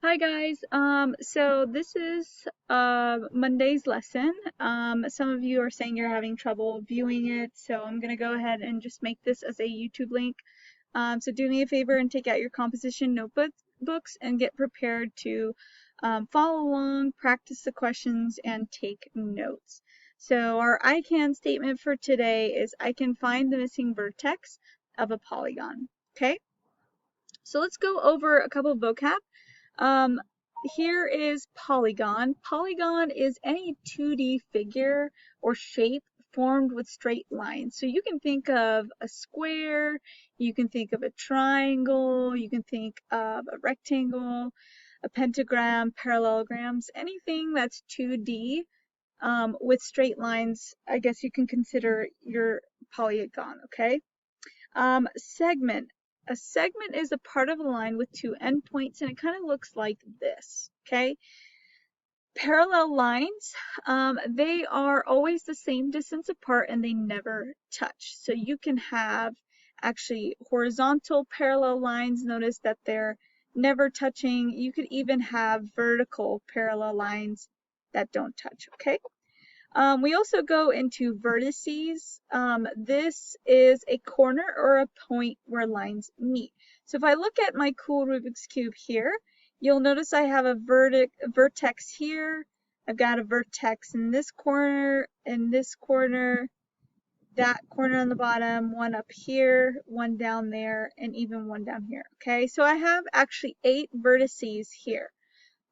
Hi guys. So this is Monday's lesson. Some of you are saying you're having trouble viewing it, so I'm gonna go ahead and just make this as a YouTube link. So do me a favor and take out your composition notebooks and get prepared to follow along, practice the questions, and take notes. So our I can statement for today is I can find the missing vertex of a polygon. Okay? So let's go over a couple of vocab. Um, Here is polygon. Polygon is any 2D figure or shape formed with straight lines. So you can think of a square, you can think of a triangle, you can think of a rectangle, a pentagram, parallelograms, anything that's 2D with straight lines, I guess you can consider your polygon, okay? Segment. A segment is a part of a line with two endpoints, and it kind of looks like this, okay? Parallel lines, they are always the same distance apart and they never touch. So you can have actually horizontal parallel lines. Notice that they're never touching. You could even have vertical parallel lines that don't touch, okay? We also go into vertices. This is a corner or a point where lines meet. So if I look at my cool Rubik's Cube here, you'll notice I have a vertex here. I've got a vertex in this corner, that corner on the bottom, one up here, one down there, and even one down here. Okay, so I have actually 8 vertices here.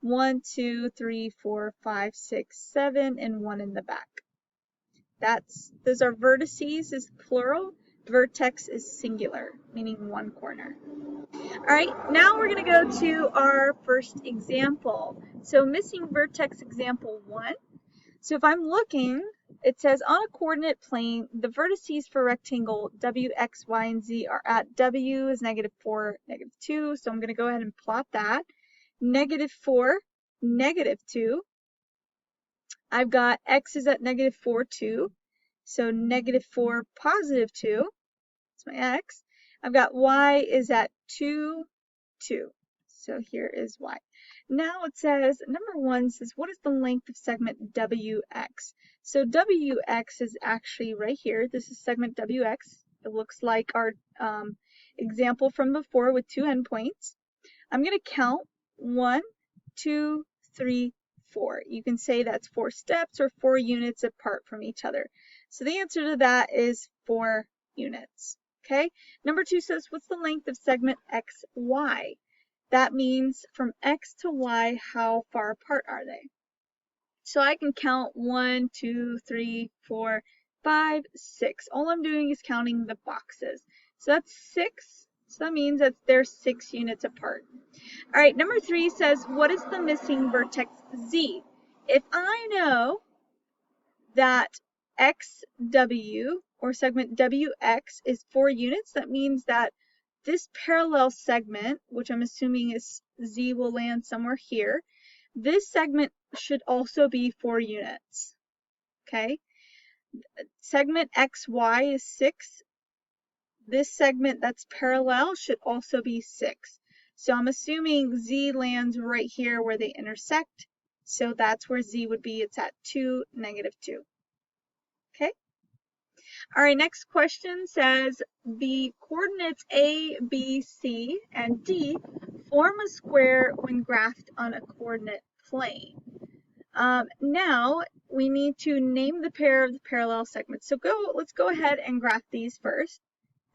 1, 2, 3, 4, 5, 6, 7, and 1 in the back. Those are vertices is plural, vertex is singular, meaning one corner. All right, now we're going to go to our first example. So missing vertex example 1. So if I'm looking, it says on a coordinate plane, the vertices for rectangle W, X, Y, and Z are at W is -4, -2. So I'm going to go ahead and plot that. -4, -2. I've got X is at -4, 2. So -4, +2, that's my X. I've got Y is at 2, 2. So here is Y. Now it says, number 1 says, what is the length of segment WX? So WX is actually right here. This is segment WX. It looks like our example from before with 2 endpoints. I'm going to count 1, 2, 3, 4. You can say that's 4 steps or 4 units apart from each other. So the answer to that is 4 units. Okay. Number 2 says, what's the length of segment XY? That means from X to Y, how far apart are they? So I can count 1, 2, 3, 4, 5, 6. All I'm doing is counting the boxes. So that's 6. So that means that they're 6 units apart. All right, number 3 says, what is the missing vertex Z? If I know that XW or segment WX is 4 units, that means that this parallel segment, which I'm assuming is Z will land somewhere here, this segment should also be 4 units. Okay? Segment XY is 6. This segment that's parallel should also be 6. So I'm assuming Z lands right here where they intersect. So that's where Z would be. It's at 2, -2. Okay? All right, next question says the coordinates A, B, C, and D form a square when graphed on a coordinate plane. Now we need to name the pair of the parallel segments. So let's go ahead and graph these first.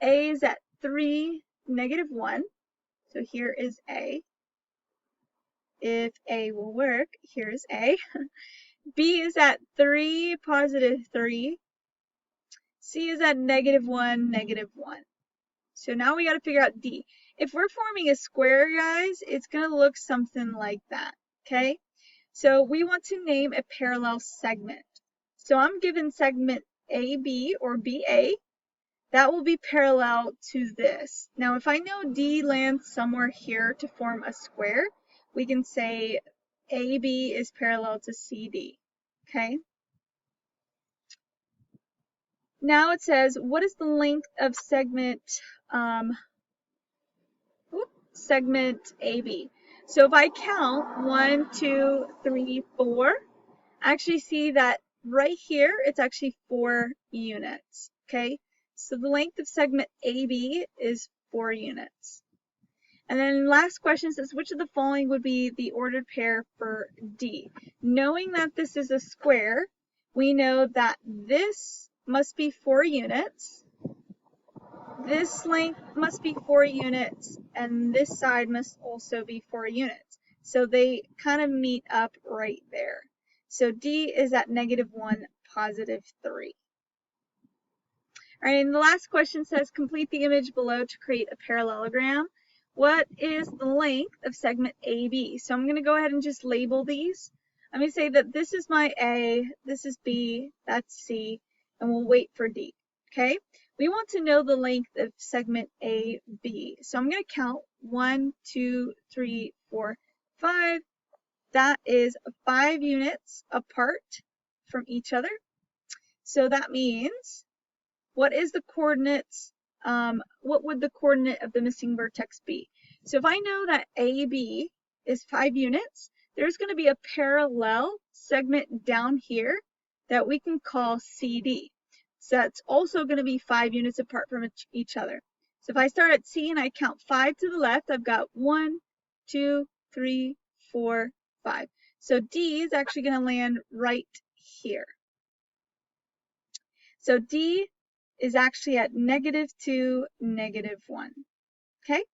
A is at 3, -1. So here is A. If A will work, here's A. B is at 3, +3. C is at -1, -1. So now we got to figure out D. If we're forming a square, guys, it's going to look something like that, okay? So we want to name a parallel segment. So I'm given segment AB or BA. That will be parallel to this. Now, if I know D lands somewhere here to form a square, we can say AB is parallel to CD, okay? Now it says, what is the length of segment AB? So if I count 1, 2, 3, 4, I actually see that right here, it's actually 4 units, okay? So the length of segment AB is 4 units. And then last question says, which of the following would be the ordered pair for D? Knowing that this is a square, we know that this must be 4 units, this length must be 4 units, and this side must also be 4 units. So they kind of meet up right there. So D is at -1, +3. All right, and the last question says, complete the image below to create a parallelogram. What is the length of segment AB? So I'm going to go ahead and just label these. I'm going to say that this is my A, this is B, that's C, and we'll wait for D, okay? We want to know the length of segment AB. So I'm going to count 1, 2, 3, 4, 5. That is 5 units apart from each other. So that means, what is the coordinates? What would the coordinate of the missing vertex be? So if I know that AB is 5 units, there's going to be a parallel segment down here that we can call CD. So that's also going to be 5 units apart from each other. So if I start at C and I count 5 to the left, I've got 1, 2, 3, 4, 5. So D is actually going to land right here. So D is actually at -2, -1. Okay?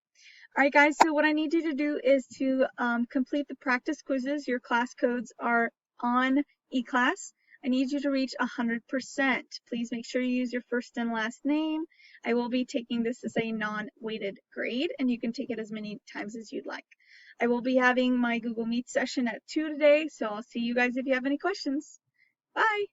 All right, guys, so what I need you to do is to complete the practice quizzes. Your class codes are on eClass. I need you to reach 100%. Please make sure you use your first and last name. I will be taking this as a non-weighted grade, and you can take it as many times as you'd like. I will be having my Google Meet session at 2 today, so I'll see you guys if you have any questions. Bye.